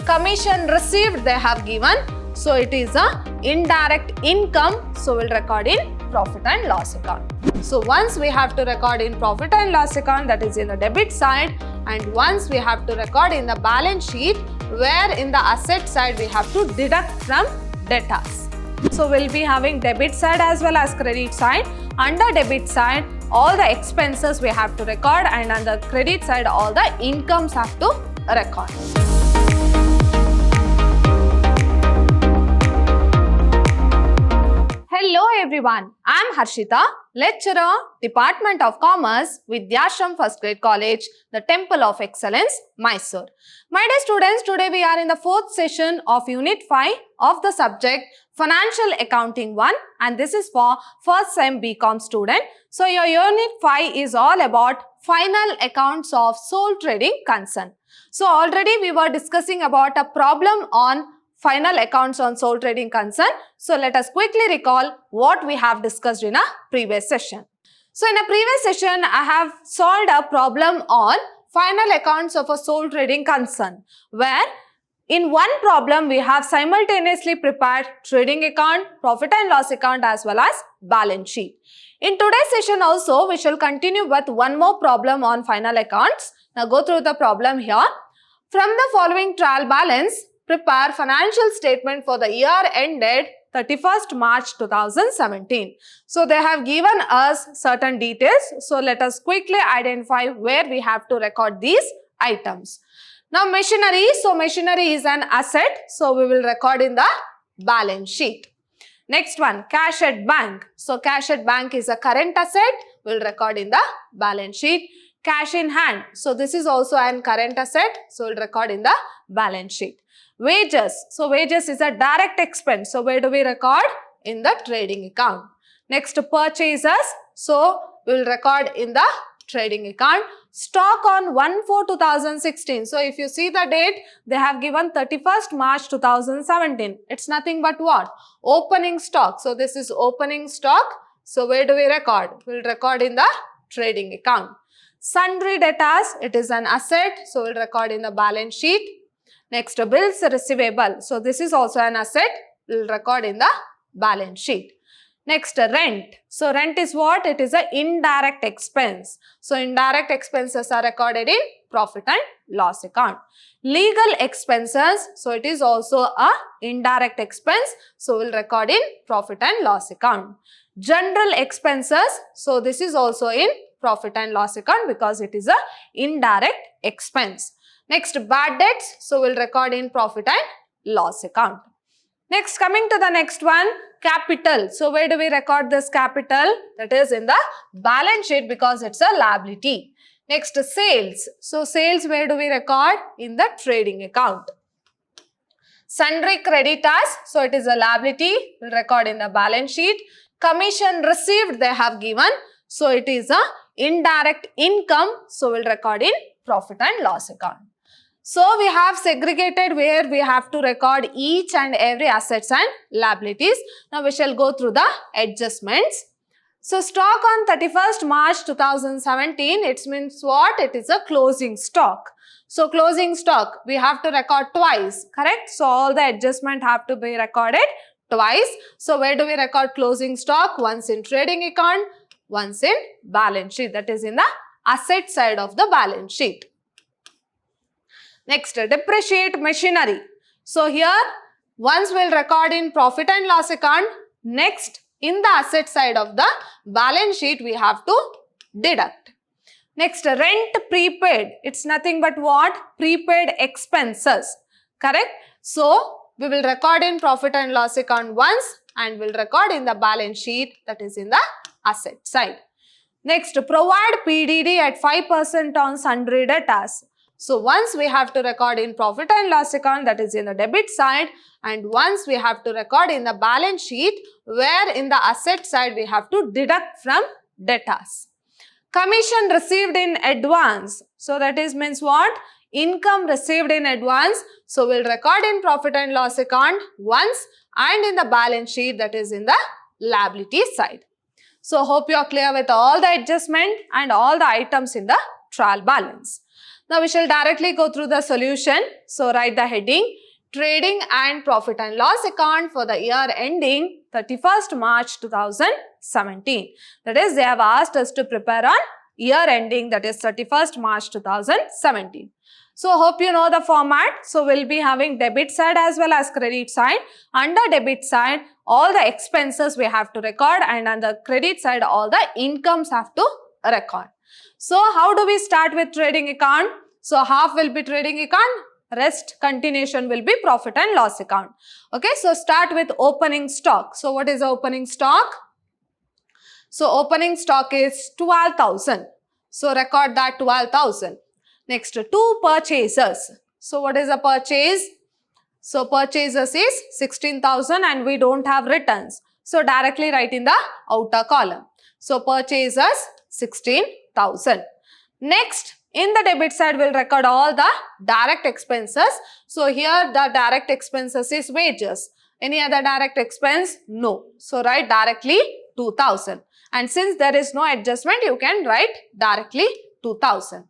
Commission received they have given. So it is a indirect income. So we'll record in profit and loss account. So once we have to record in profit and loss account, that is in the debit side, and once we have to record in the balance sheet, where in the asset side we have to deduct from debtors. So we'll be having debit side as well as credit side. Under debit side, all the expenses we have to record, and on the credit side, all the incomes have to record. Hello everyone, I am Harshita, lecturer, Department of Commerce, Vidhyaashram First Grade College, the Temple of Excellence, Mysuru. My dear students, today we are in the fourth session of Unit 5 of the subject Financial Accounting 1, and this is for first sem BCom student. So your Unit 5 is all about final accounts of sole trading concern. So already we were discussing about a problem on final accounts on sole trading concern. So let us quickly recall what we have discussed in a previous session. So in a previous session, I have solved a problem on final accounts of a sole trading concern, where in one problem we have simultaneously prepared trading account, profit and loss account as well as balance sheet. In today's session also, we shall continue with one more problem on final accounts. Now go through the problem here. From the following trial balance, prepare financial statement for the year ended 31st March 2017. So they have given us certain details. So let us quickly identify where we have to record these items. Now machinery. So machinery is an asset. So we will record in the balance sheet. Next one, cash at bank. So cash at bank is a current asset. We will record in the balance sheet. Cash in hand. So this is also an current asset. So we will record in the balance sheet. Wages. So wages is a direct expense. So where do we record? In the trading account. Next, purchases. So we will record in the trading account. Stock on 1/4/2016. So if you see the date, they have given 31st March 2017. It's nothing but what? Opening stock. So this is opening stock. So where do we record? We'll record in the trading account. Sundry debtors. It is an asset. So we'll record in the balance sheet. Next, bills receivable. So this is also an asset. We'll record in the balance sheet. Next, rent. So rent is what? It is an indirect expense. So indirect expenses are recorded in profit and loss account. Legal expenses. So it is also a indirect expense. So we'll record in profit and loss account. General expenses. So this is also in profit and loss account because it is a indirect expense. Next, bad debts. So we'll record in profit and loss account. Next, coming to the next one, capital. So where do we record this capital? That is in the balance sheet because it's a liability. Next, sales. So sales, where do we record? In the trading account. Sundry creditors. So it is a liability. We'll record in the balance sheet. Commission received they have given. So it is a indirect income. So we'll record in profit and loss account. So we have segregated where we have to record each and every assets and liabilities. Now we shall go through the adjustments. So stock on 31st March 2017, it means what? It is a closing stock. So closing stock, we have to record twice, correct? So all the adjustment have to be recorded twice. So where do we record closing stock? Once in trading account, once in balance sheet. That is in the asset side of the balance sheet. Next, depreciate machinery. So here, once we'll record in profit and loss account. Next, in the asset side of the balance sheet, we have to deduct. Next, rent prepaid. It's nothing but what? Prepaid expenses. Correct? So, we will record in profit and loss account once and we'll record in the balance sheet, that is in the asset side. Next, provide PDD at 5% on sundry debtors. So once we have to record in profit and loss account, that is in the debit side, and once we have to record in the balance sheet, where in the asset side we have to deduct from debtors. Commission received in advance. So that is means what? Income received in advance. So we'll record in profit and loss account once and in the balance sheet, that is in the liability side. So hope you are clear with all the adjustment and all the items in the trial balance. Now we shall directly go through the solution. So write the heading, Trading and Profit and Loss Account for the year ending 31st March 2017. That is, they have asked us to prepare on year ending, that is 31st March 2017. So hope you know the format. So we'll be having debit side as well as credit side. Under debit side, all the expenses we have to record, and on the credit side, all the incomes have to record. So how do we start with trading account? So half will be trading account, rest continuation will be profit and loss account. Okay, so start with opening stock. So what is the opening stock? So opening stock is 12,000. So record that 12,000. Next, two purchasers. So what is a purchase? So purchasers is 16,000 and we don't have returns. So directly write in the outer column. So purchasers 16,000. Next, in the debit side, we'll record all the direct expenses. So here the direct expenses is wages. Any other direct expense? No. So write directly 2,000. And since there is no adjustment, you can write directly 2,000.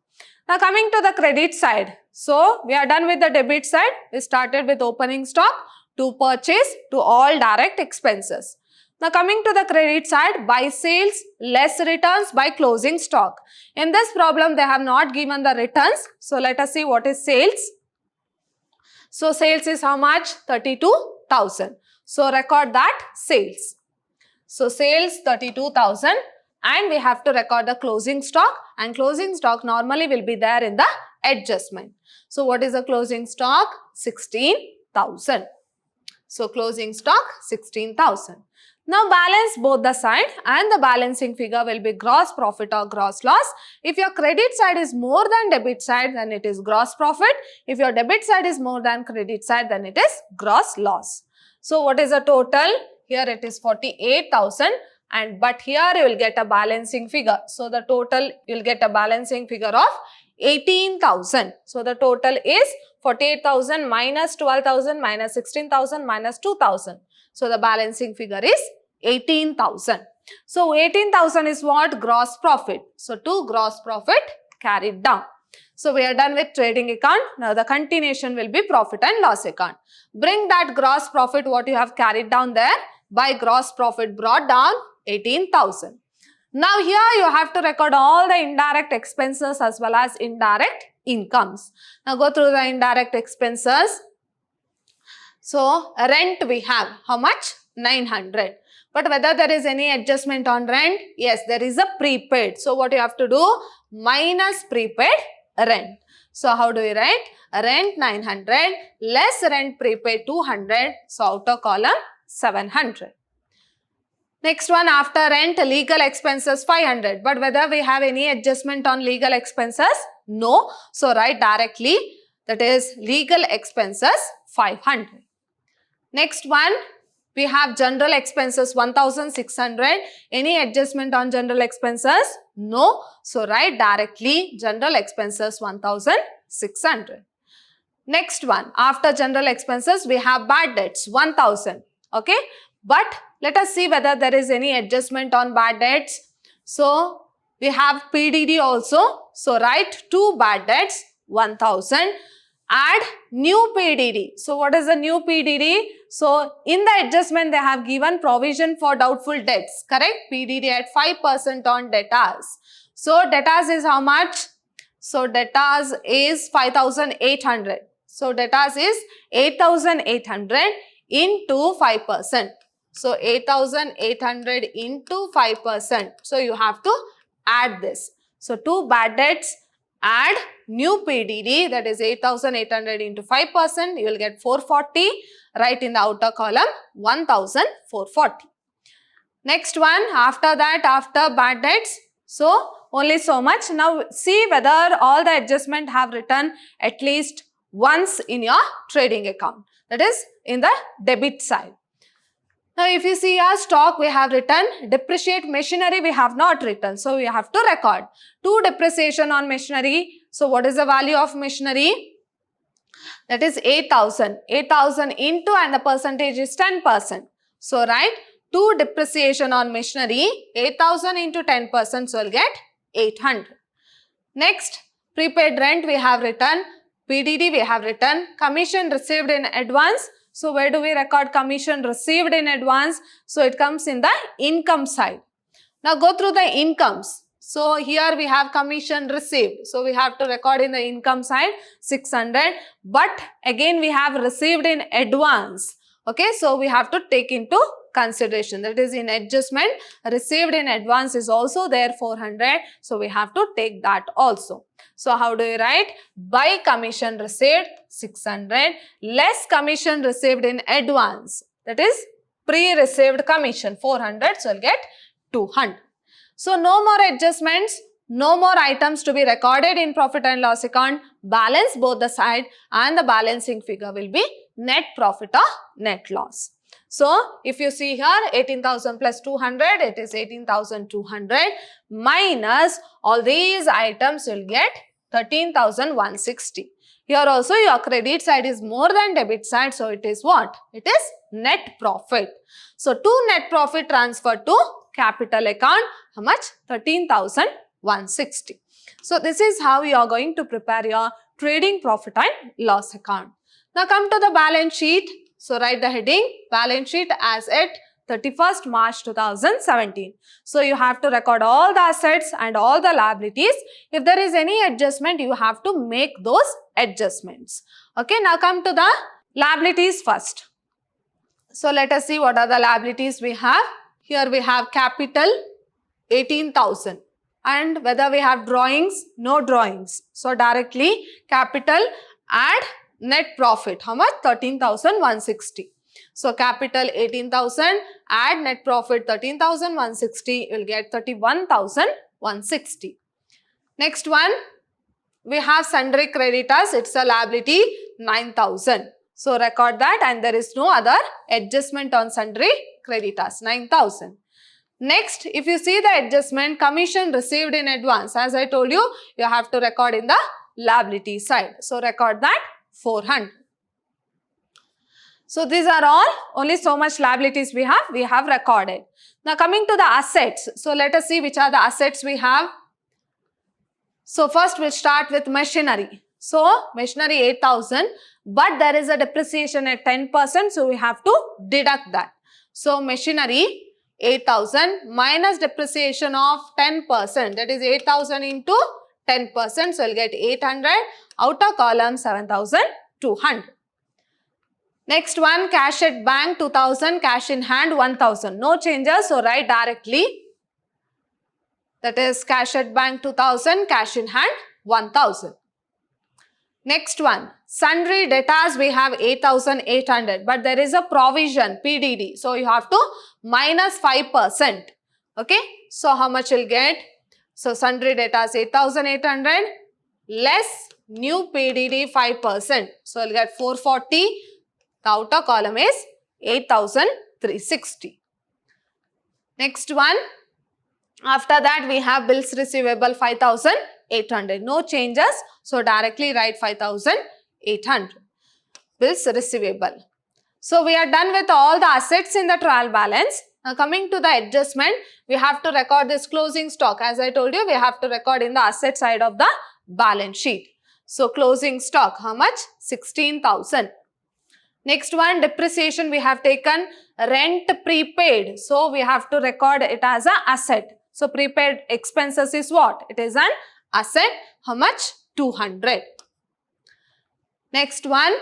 Now coming to the credit side. So we are done with the debit side. We started with opening stock, to purchase, to all direct expenses. Now coming to the credit side, by sales, less returns by closing stock. In this problem, they have not given the returns. So let us see what is sales. So sales is how much? 32,000. So record that sales. So sales 32,000 and we have to record the closing stock, and closing stock normally will be there in the adjustment. So what is the closing stock? 16,000. So closing stock 16,000. Now balance both the side, and the balancing figure will be gross profit or gross loss. If your credit side is more than debit side, then it is gross profit. If your debit side is more than credit side, then it is gross loss. So what is the total? Here it is 48,000, and but here you will get a balancing figure. So the total, you will get a balancing figure of 18,000. So the total is 48,000 minus 12,000 minus 16,000 minus 2,000. So the balancing figure is 18,000. So 18,000 is what? Gross profit. So to gross profit carried down. So we are done with trading account. Now the continuation will be profit and loss account. Bring that gross profit what you have carried down there by gross profit brought down 18,000. Now here you have to record all the indirect expenses as well as indirect incomes. Now go through the indirect expenses. So rent we have how much? 900. But whether there is any adjustment on rent? Yes, there is a prepaid. So what you have to do? Minus prepaid rent. So how do we write? Rent 900 less rent prepaid 200. So outer column 700. Next one, after rent, legal expenses 500. But whether we have any adjustment on legal expenses? No. So write directly, that is legal expenses 500. Next one, we have general expenses 1,600. Any adjustment on general expenses? No. So write directly general expenses 1,600. Next one, after general expenses, we have bad debts 1,000. Okay. But let us see whether there is any adjustment on bad debts. So we have PDD also. So write two bad debts 1,000. Add new PDD. So what is the new PDD? So in the adjustment they have given provision for doubtful debts. Correct? PDD at 5% on debtors. So debtors is how much? So debtors is 5,800. So debtors is 8,800 into 5%. So 8,800 into 5%. So you have to add this. So two bad debts, add new PDD, that is 8,800 into 5%. You will get 440. Write in the outer column 1,440. Next one, after that, after bad debts. So only so much. Now see whether all the adjustment have written at least once in your trading account. That is in the debit side. Now, if you see our stock, we have written, depreciate machinery, we have not written. So, we have to record. To depreciation on machinery. So, what is the value of machinery? That is 8,000. 8,000 into, and the percentage is 10%. So, right, to depreciation on machinery, 8,000 into 10%. So, we'll get 800. Next, Prepaid rent we have written, PDD we have written, commission received in advance. So where do we record commission received in advance? So it comes in the income side. Now go through the incomes. So here we have commission received. So we have to record in the income side 600. But again we have received in advance. Okay, so we have to take into consideration, that is in adjustment, received in advance is also there 400. So we have to take that also. So how do you write? By commission received 600 less commission received in advance, that is pre-received commission 400. So you'll get 200. So no more adjustments, no more items to be recorded in profit and loss account. Balance both the side and the balancing figure will be net profit or net loss. So if you see here 18,000 plus 200, it is 18,200 minus all these items, you'll get 13,160. Here also your credit side is more than debit side. So it is what? It is net profit. So to net profit transferred to capital account, how much? 13,160. So this is how you are going to prepare your trading profit and loss account. Now come to the balance sheet. So write the heading balance sheet as at 31st March 2017. So you have to record all the assets and all the liabilities. If there is any adjustment, you have to make those adjustments. Okay, now come to the liabilities first. So let us see what are the liabilities we have. Here we have capital 18,000 and whether we have drawings, no drawings. So directly capital add net profit, how much? 13,160. So capital 18,000, add net profit 13,160, you will get 31,160. Next one, we have sundry creditors, it's a liability 9,000. So record that and there is no other adjustment on sundry creditors, 9,000. Next, if you see the adjustment, commission received in advance, as I told you, you have to record in the liability side. So record that 400. So these are all, only so much liabilities we have recorded. Now coming to the assets. So let us see which are the assets we have. So first we'll start with machinery. So machinery 8,000, but there is a depreciation at 10%. So we have to deduct that. So machinery 8,000 minus depreciation of 10%. That is 8,000 into 10%. So we'll get 800. Outer column 7,200. Next one, cash at bank 2,000, cash in hand 1,000. No changes, so write directly. That is cash at bank 2,000, cash in hand 1,000. Next one, sundry debtors we have 8,800, but there is a provision PDD. So you have to minus 5%. Okay, so how much you'll get? So sundry debtors 8,800 less new PDD 5%. So you'll get 440. The outer column is 8,360. Next one, after that we have bills receivable 5,800. No changes. So directly write 5,800. Bills receivable. So we are done with all the assets in the trial balance. Now coming to the adjustment, we have to record this closing stock. As I told you, we have to record in the asset side of the balance sheet. So closing stock, how much? 16,000. Next one, depreciation we have taken rent prepaid. So we have to record it as an asset. So prepaid expenses is what? It is an asset. How much? 200. Next one,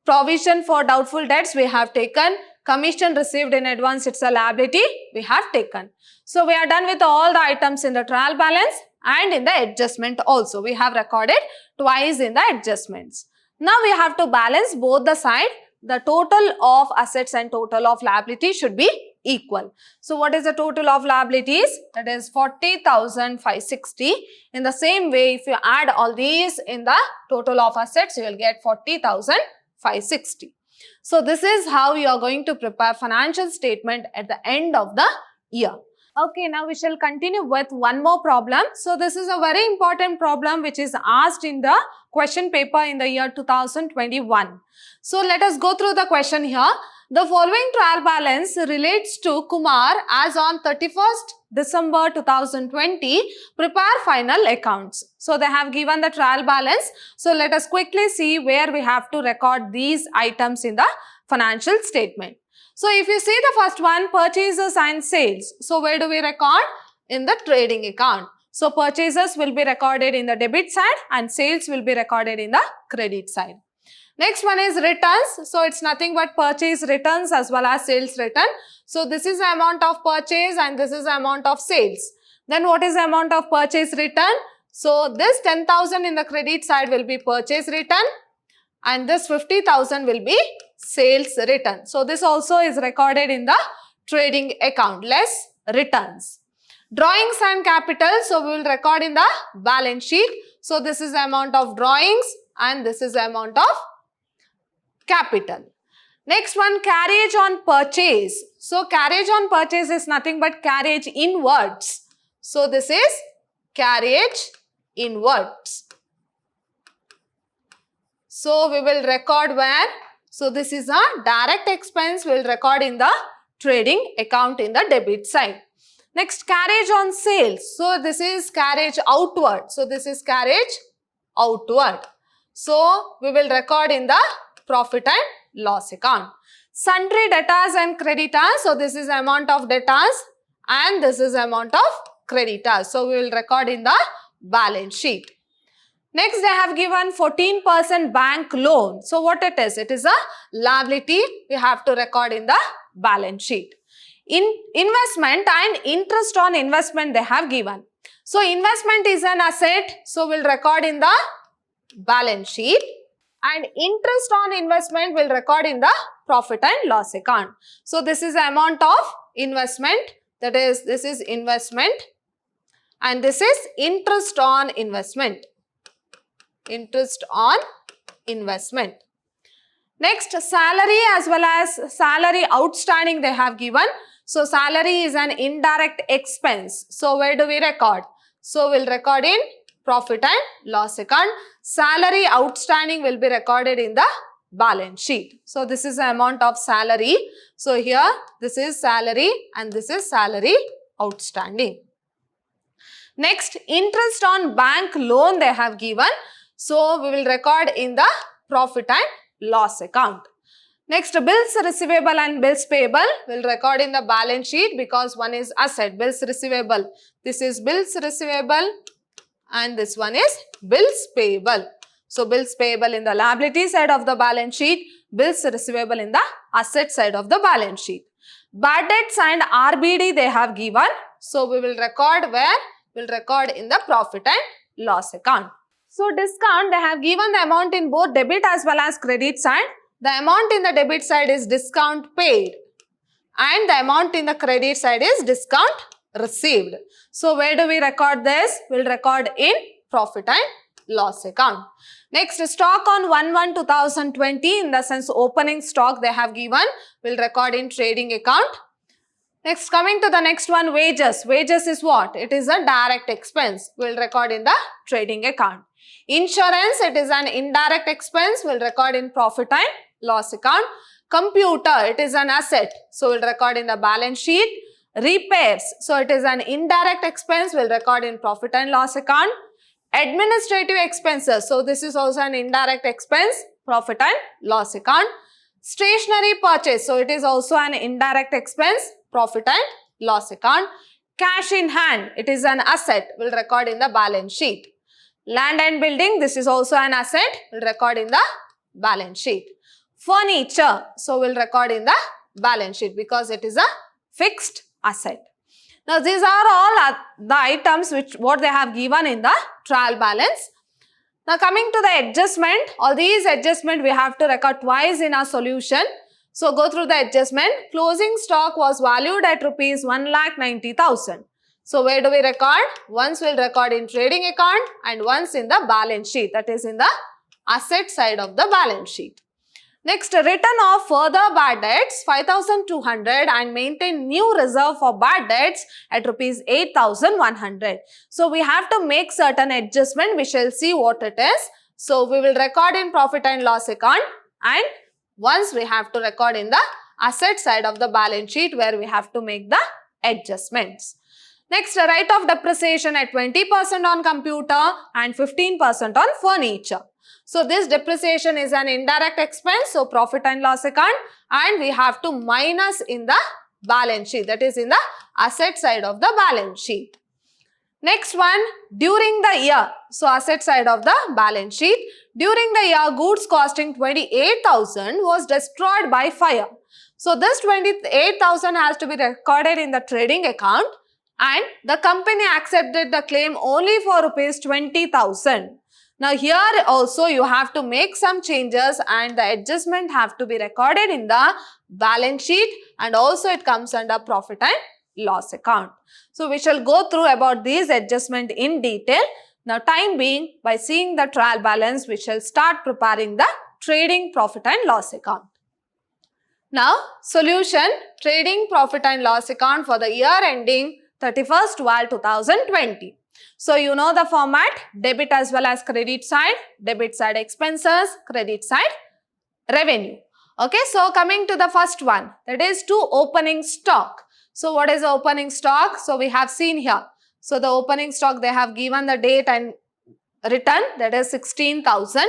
provision for doubtful debts we have taken. Commission received in advance, it's a liability we have taken. So we are done with all the items in the trial balance and in the adjustment also. We have recorded twice in the adjustments. Now we have to balance both the side. The total of assets and total of liability should be equal. So what is the total of liabilities? That is 40,560. In the same way, if you add all these in the total of assets, you will get 40,560. So this is how you are going to prepare financial statement at the end of the year. Okay, now we shall continue with one more problem. So this is a very important problem which is asked in the question paper in the year 2021. So let us go through the question here. The following trial balance relates to Kumar as on 31st December 2020. Prepare final accounts. So they have given the trial balance. So let us quickly see where we have to record these items in the financial statement. So if you see the first one, purchases and sales. So where do we record? In the trading account. So purchases will be recorded in the debit side and sales will be recorded in the credit side. Next one is returns. So it's nothing but purchase returns as well as sales return. So this is the amount of purchase and this is the amount of sales. Then what is the amount of purchase return? So this 10,000 in the credit side will be purchase return and this 50,000 will be sales return. So this also is recorded in the trading account, less returns. Drawings and capital. So we will record in the balance sheet. So this is the amount of drawings and this is the amount of capital. Next one, carriage on purchase. So carriage on purchase is nothing but carriage inwards. So this is carriage inwards. So we will record where? So this is a direct expense. We will record in the trading account in the debit side. Next, carriage on sales. So this is carriage outward. So this is carriage outward. So we will record in the profit and loss account. Sundry debtors and creditors. So this is amount of debtors and this is amount of creditors. So we will record in the balance sheet. Next, they have given 14% bank loan. So what it is? It is a liability. We have to record in the balance sheet. In investment and interest on investment they have given. So investment is an asset. So we'll record in the balance sheet. And interest on investment will record in the profit and loss account. So this is the amount of investment, that is, this is investment and this is interest on investment. Interest on investment. Next, salary as well as salary outstanding they have given. So salary is an indirect expense. So where do we record? So we'll record in profit and loss account. Salary outstanding will be recorded in the balance sheet. So this is the amount of salary. So here this is salary and this is salary outstanding. Next, interest on bank loan they have given. So we will record in the profit and loss account. Next, bills receivable and bills payable will record in the balance sheet because one is asset, bills receivable. This is bills receivable and this one is bills payable. So bills payable in the liability side of the balance sheet, bills receivable in the asset side of the balance sheet. Bad debts and RBD they have given. So we will record where? We will record in the profit and loss account. So discount, they have given the amount in both debit as well as credit side. The amount in the debit side is discount paid and the amount in the credit side is discount received. So where do we record this? We will record in profit and loss account. Next, stock on 1/1/2020, in the sense opening stock they have given, we will record in trading account. Next, coming to the next one, wages. Wages is what? It is a direct expense. We will record in the trading account. Insurance, it is an indirect expense. We will record in profit and loss account. Computer, it is an asset. So we will record in the balance sheet. Repairs, so it is an indirect expense. We will record in profit and loss account. Administrative expenses, so this is also an indirect expense. Profit and loss account. Stationery purchase, so it is also an indirect expense. Profit and loss account. Cash in hand, it is an asset. We will record in the balance sheet. Land and building, this is also an asset. We will record in the balance sheet. Furniture, so we will record in the balance sheet because it is a fixed asset. Now these are all the items what they have given in the trial balance. Now coming to the adjustment, all these adjustment we have to record twice in our solution. So go through the adjustment. Closing stock was valued at rupees 1,90,000. So where do we record? Once we will record in trading account and once in the balance sheet, that is in the asset side of the balance sheet. Next, return of further bad debts 5,200 and maintain new reserve for bad debts at rupees 8,100. So we have to make certain adjustment. We shall see what it is. So we will record in profit and loss account and once we have to record in the asset side of the balance sheet where we have to make the adjustments. Next, write off depreciation at 20% on computer and 15% on furniture. So this depreciation is an indirect expense, so profit and loss account, and we have to minus in the balance sheet, that is in the asset side of the balance sheet. Next one, during the year, so asset side of the balance sheet, during the year goods costing 28,000 was destroyed by fire. So this 28,000 has to be recorded in the trading account and the company accepted the claim only for rupees 20,000. Now here also you have to make some changes and the adjustment have to be recorded in the balance sheet and also it comes under profit and loss account. So we shall go through about these adjustment in detail. Now time being, by seeing the trial balance, we shall start preparing the trading profit and loss account. Now solution, trading profit and loss account for the year ending 31st 12/2020. So you know the format, debit as well as credit side expenses, credit side revenue. Okay, so coming to the first one, that is to opening stock. So what is the opening stock? So we have seen here. So the opening stock, they have given the date and return, that is 16,000.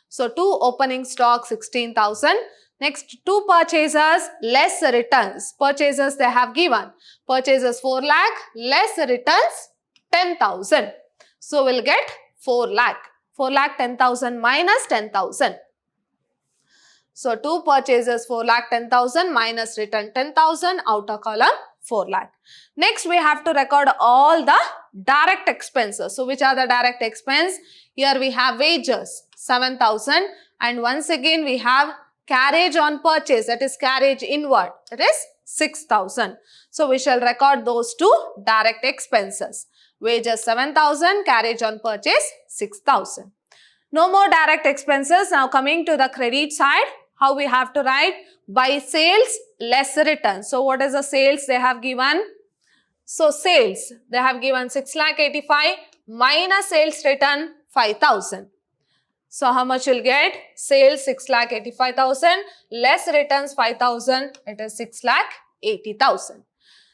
So to opening stock 16,000. Next, to purchasers less returns. Purchasers they have given. Purchasers 4 lakh, less returns 10,000. So we'll get 4 lakh. 4 lakh 10,000 minus 10,000. So to purchasers 4 lakh 10,000 minus return 10,000, outer column 4 lakh. Next we have to record all the direct expenses. So which are the direct expense? Here we have wages 7,000 and once again we have carriage on purchase, that is carriage inward, that is 6,000. So we shall record those two direct expenses. Wages 7,000, carriage on purchase 6,000. No more direct expenses. Now coming to the credit side, how we have to write? By sales less return. So what is the sales they have given? So sales they have given 6,85,000 minus sales return 5,000. So how much you'll get? Sales 6,85,000 less returns 5,000, it is 6,80,000.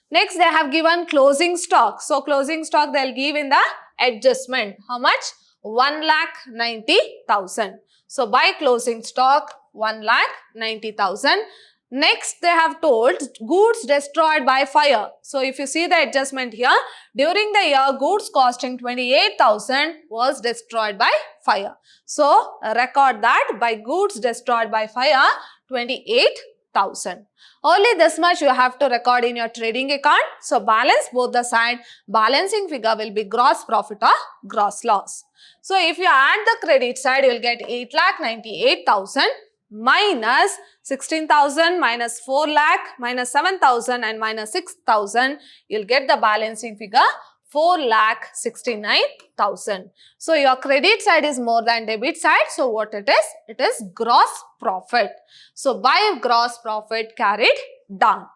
Next they have given closing stock. So closing stock they'll give in the adjustment. How much? 1,90,000. So by closing stock 1,90,000. Next they have told goods destroyed by fire. So if you see the adjustment here, during the year goods costing 28,000 was destroyed by fire. So record that by goods destroyed by fire 28,000. Only this much you have to record in your trading account. So balance both the side. Balancing figure will be gross profit or gross loss. So if you add the credit side, you will get 8,98,000 minus 16,000 minus 4 lakh minus 7,000 and minus 6,000. You'll get the balancing figure 4,69,000. So your credit side is more than debit side. So what it is? It is gross profit. So by gross profit carried down.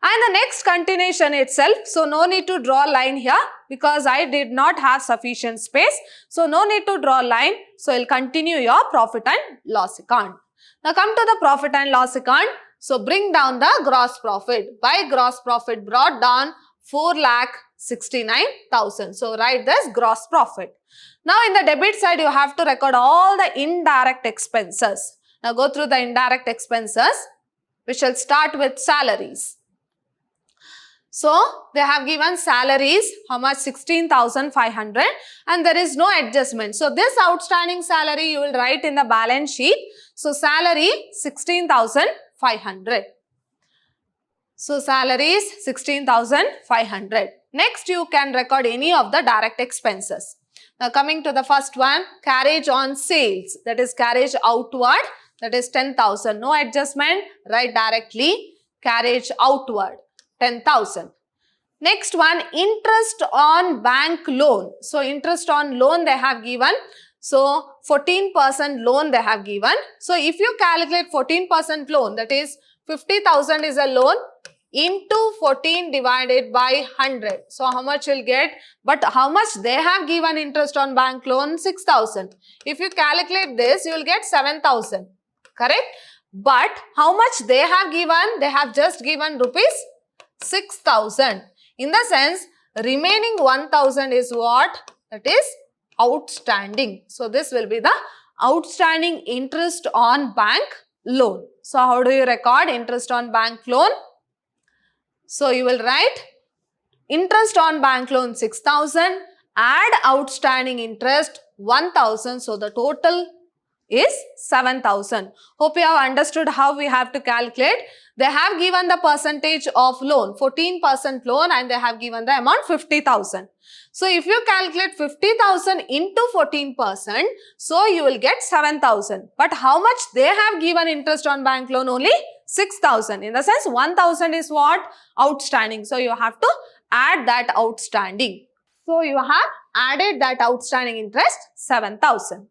And the next continuation itself. So no need to draw a line here because I did not have sufficient space. So no need to draw a line. So you'll continue your profit and loss account. Now come to the profit and loss account. So bring down the gross profit. By gross profit brought down 4,69,000. So write this gross profit. Now in the debit side you have to record all the indirect expenses. Now go through the indirect expenses. We shall start with salaries. So they have given salaries, how much? 16,500 and there is no adjustment. So this outstanding salary you will write in the balance sheet. So salary 16,500. So salary is 16,500. Next you can record any of the direct expenses. Now coming to the first one, carriage on sales, that is carriage outward, that is 10,000. No adjustment, write directly carriage outward 10,000. Next one, interest on bank loan. So interest on loan they have given. So 14% loan they have given. So if you calculate 14% loan, that is 50,000 is a loan into 14 divided by 100. So how much you'll get? But how much they have given interest on bank loan? 6,000. If you calculate this, you will get 7,000. Correct? But how much they have given? They have just given rupees 6,000. In the sense, remaining 1,000 is what? That is outstanding. So this will be the outstanding interest on bank loan. So how do you record interest on bank loan? So you will write interest on bank loan 6,000, add outstanding interest 1,000. So the total is 7,000. Hope you have understood how we have to calculate. They have given the percentage of loan, 14% loan, and they have given the amount 50,000. So if you calculate 50,000 into 14%, so you will get 7,000. But how much they have given interest on bank loan? Only 6,000. In the sense, 1,000 is what? Outstanding. So you have to add that outstanding. So you have added that outstanding interest 7,000.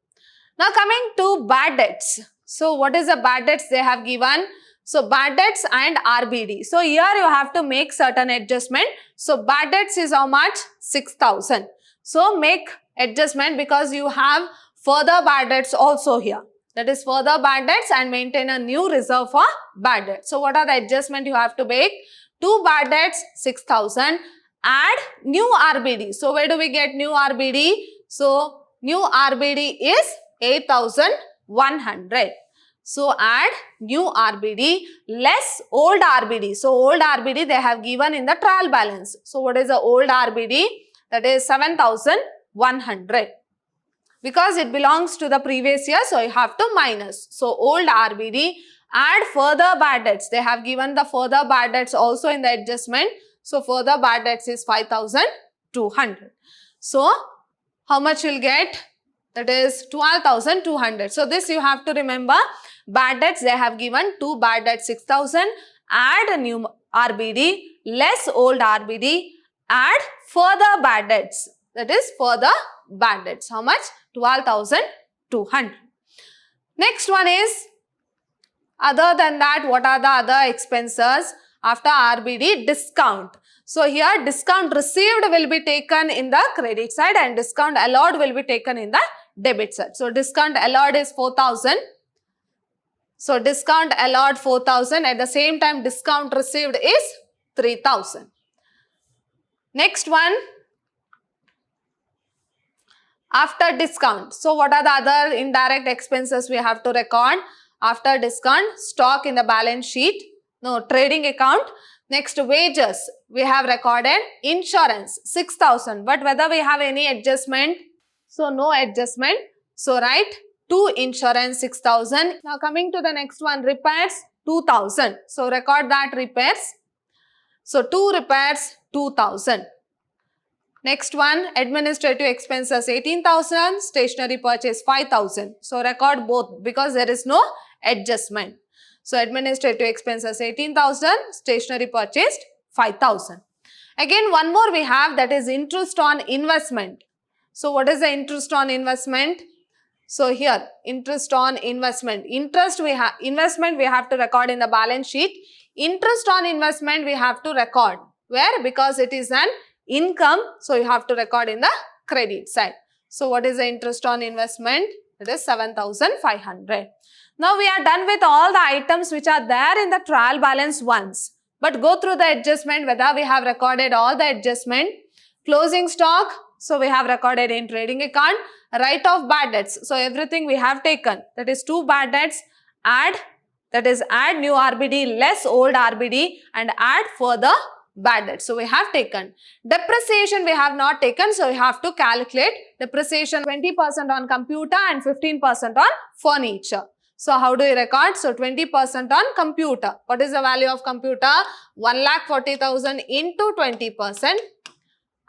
Now coming to bad debts. So what is the bad debts they have given? So bad debts and RBD. So here you have to make certain adjustment. So bad debts is how much? 6,000. So make adjustment because you have further bad debts also here. That is further bad debts and maintain a new reserve for bad debts. So what are the adjustment you have to make? 2 bad debts 6,000. Add new RBD. So where do we get new RBD? So new RBD is 8,100. So add new RBD less old RBD. So old RBD they have given in the trial balance. So what is the old RBD? That is 7,100. Because it belongs to the previous year, so you have to minus. So old RBD, add further bad debts. They have given the further bad debts also in the adjustment. So further bad debts is 5,200. So how much you'll get? That is 12,200. So this you have to remember. Bad debts they have given 2 bad debts 6,000. Add a new RBD less old RBD. Add further bad debts. That is further bad debts. How much? 12,200. Next one is, other than that, what are the other expenses? After RBD, discount. So here discount received will be taken in the credit side and discount allowed will be taken in the debit side. So discount allowed is 4,000. So discount allowed 4,000. At the same time discount received is 3,000. Next one, after discount. So what are the other indirect expenses we have to record? After discount, stock in the balance sheet. No, trading account. Next, wages. We have recorded insurance 6,000. But whether we have any adjustment? So no adjustment. So write 2 insurance 6,000. Now coming to the next one, repairs 2,000. So record that repairs. So 2 repairs 2,000. Next one, administrative expenses 18,000, stationery purchase 5,000. So record both because there is no adjustment. So administrative expenses 18,000, stationery purchased 5,000. Again one more we have, that is interest on investment. So what is the interest on investment? So here interest on investment. Investment we have to record in the balance sheet. Interest on investment we have to record. Where? Because it is an income, so you have to record in the credit side. So what is the interest on investment? It is 7,500. Now we are done with all the items which are there in the trial balance once. But go through the adjustment whether we have recorded all the adjustment. Closing stock, so we have recorded in trading account. Write off bad debts, so everything we have taken. That is 2 bad debts. Add new RBD less old RBD and add further bad debt. So we have taken. Depreciation we have not taken, so we have to calculate depreciation 20% on computer and 15% on furniture. So how do you record? So 20% on computer. What is the value of computer? 1,40,000 into 20%.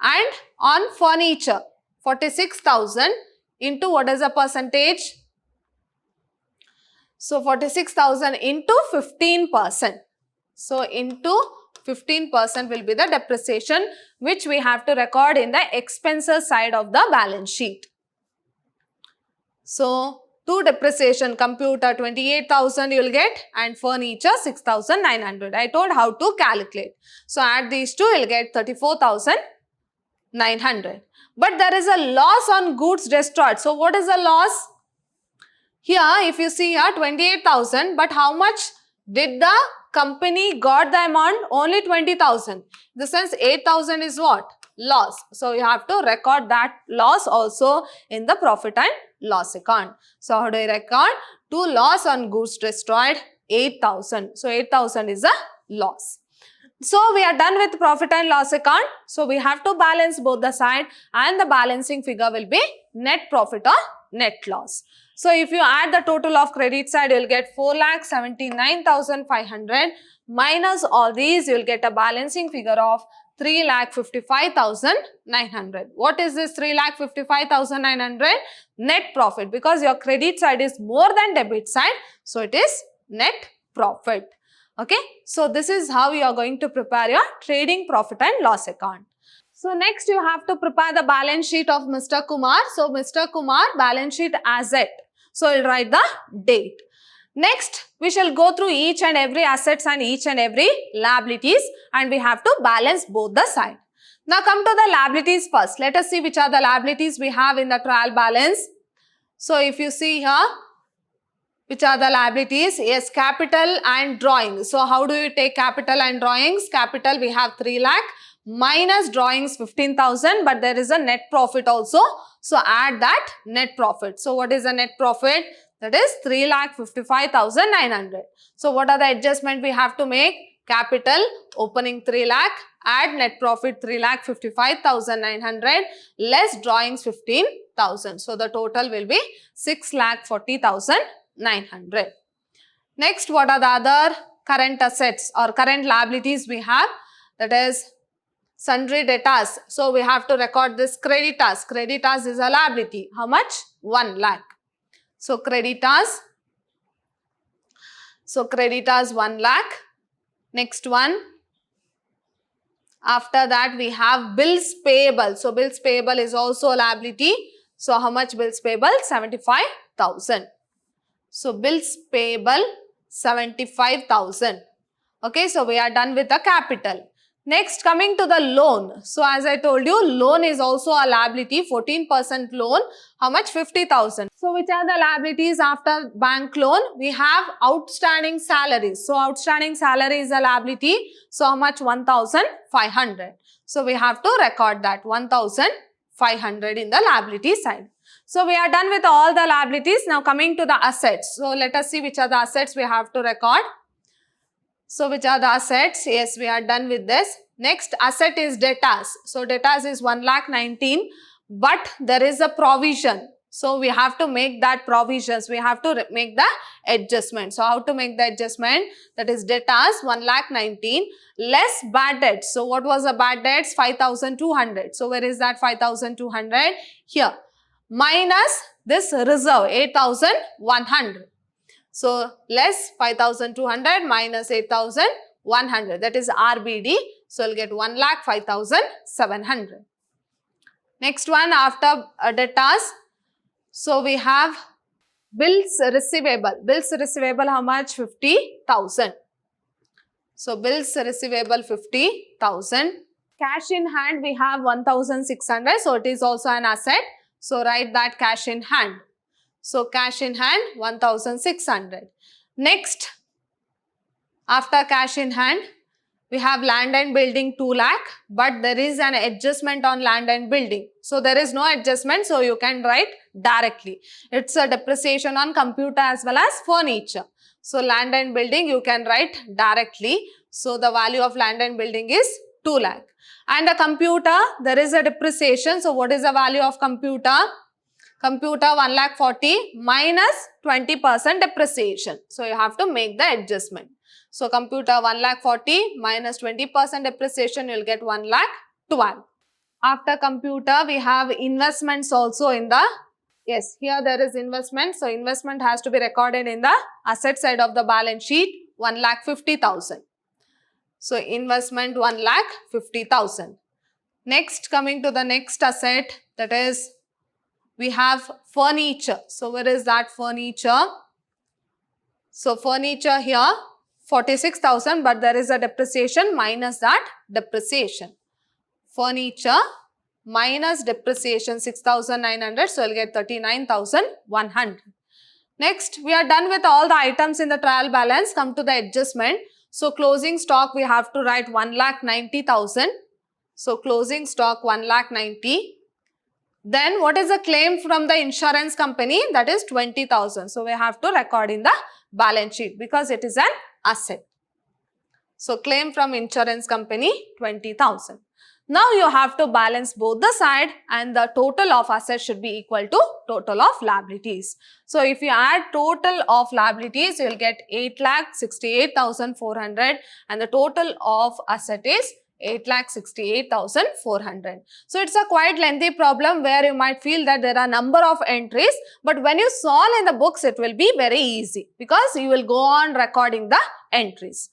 And on furniture 46,000 into what is the percentage? So 46,000 into 15%. So into 15% will be the depreciation which we have to record in the expenses side of the balance sheet. So to depreciation, computer 28,000 you will get and furniture 6,900. I told how to calculate. So add these two, you will get 34,900. But there is a loss on goods destroyed. So what is the loss? Here, if you see here, 28,000, but how much did the company got the amount? Only 20,000. In the sense, 8,000 is what? Loss. So, you have to record that loss also in the profit and loss account. So, how do you record? To loss on goods destroyed, 8,000. So, 8,000 is a loss. So, we are done with profit and loss account. So, we have to balance both the side, and the balancing figure will be net profit or net loss. So, if you add the total of credit side, you will get 4,79,500 minus all these, you will get a balancing figure of 3,55,900. What is this 3,55,900? Net profit, because your credit side is more than debit side. So, it is net profit. Okay. So, this is how you are going to prepare your trading profit and loss account. So, next you have to prepare the balance sheet of Mr. Kumar. So, Mr. Kumar balance sheet asset. So, we will write the date. Next, we shall go through each and every assets and each and every liabilities, and we have to balance both the side. Now, come to the liabilities first. Let us see which are the liabilities we have in the trial balance. So, if you see here, which are the liabilities? Yes, capital and drawings. So, how do you take capital and drawings? Capital we have 3 lakh minus drawings 15,000, but there is a net profit also. So, add that net profit. So, what is the net profit? That is 3,55,900. So, what are the adjustment we have to make? Capital opening 3 lakh, add net profit 3,55,900 less drawings 15,000. So, the total will be 6,40,900. Next, what are the other current assets or current liabilities we have? That is sundry debtors. So, we have to record this creditors. Creditors is a liability. How much? 1 lakh. So, creditors. So, creditors 1 lakh. Next one. After that, we have bills payable. So, bills payable is also a liability. So, how much bills payable? 75,000. So, bills payable 75,000. Okay, so we are done with the capital. Next, coming to the loan. So, as I told you, loan is also a liability, 14% loan. How much? 50,000. So, which are the liabilities after bank loan? We have outstanding salaries. So, outstanding salary is a liability. So, how much? 1,500. So, we have to record that 1,500 in the liability side. So, we are done with all the liabilities. Now, coming to the assets. So, let us see which are the assets we have to record. So, which are the assets? Yes, we are done with this. Next, asset is debtors. So, debtors is 1,19,000, but there is a provision. So, we have to make that provisions. We have to make the adjustment. So, how to make the adjustment? That is debtors 1,19,000 less bad debts. So, what was the bad debts? 5,200. So, where is that 5,200? Here. Minus this reserve 8,100. So, less 5,200 minus 8,100, that is RBD. So, you will get 1,05,700. Next one after debtors. So, we have bills receivable. Bills receivable how much? 50,000. So, bills receivable 50,000. Cash in hand we have 1,600. So, it is also an asset. So, write that cash in hand. So, cash in hand 1,600. Next, after cash in hand, we have land and building 2 lakh, but there is an adjustment on land and building. So, there is no adjustment, so you can write directly. It's a depreciation on computer as well as furniture. So, land and building you can write directly. So, the value of land and building is 2 lakh. And a computer, there is a depreciation. So, what is the value of computer? Computer 1,40,000 minus 20% depreciation. So, you have to make the adjustment. So, computer 1,40,000 minus 20% depreciation, you will get 1,12,000. After computer, we have investments also in the, yes, here there is investment. So, investment has to be recorded in the asset side of the balance sheet, 1,50,000. So, investment 1,50,000. Next, coming to the next asset, that is, we have furniture. So, where is that furniture? So, furniture here 46,000, but there is a depreciation minus that depreciation. Furniture minus depreciation 6,900. So, you will get 39,100. Next, we are done with all the items in the trial balance. Come to the adjustment. So, closing stock we have to write 1,90,000. So, closing stock 1,90,000. Then, what is the claim from the insurance company? That is 20,000. So, we have to record in the balance sheet because it is an asset. So, claim from insurance company 20,000. Now, you have to balance both the side and the total of assets should be equal to total of liabilities. So, if you add total of liabilities, you will get 8,68,400 and the total of asset is 8,68,400. So, it's a quite lengthy problem where you might feel that there are number of entries, but when you solve in the books, it will be very easy because you will go on recording the entries.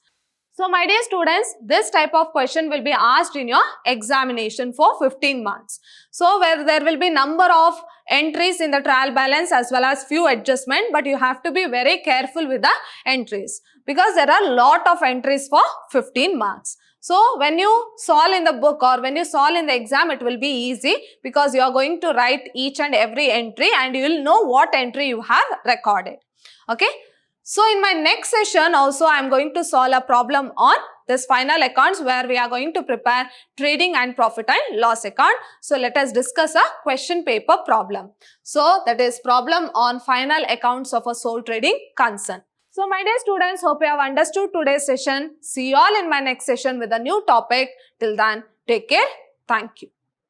So, my dear students, this type of question will be asked in your examination for 15 marks. So, where there will be number of entries in the trial balance as well as few adjustment, but you have to be very careful with the entries because there are lot of entries for 15 marks. So, when you solve in the book or when you solve in the exam, it will be easy because you are going to write each and every entry and you will know what entry you have recorded. Okay. So, in my next session also I am going to solve a problem on this final accounts where we are going to prepare trading and profit and loss account. So, let us discuss a question paper problem. So, that is problem on final accounts of a sole trading concern. So, my dear students, hope you have understood today's session. See you all in my next session with a new topic. Till then, take care. Thank you.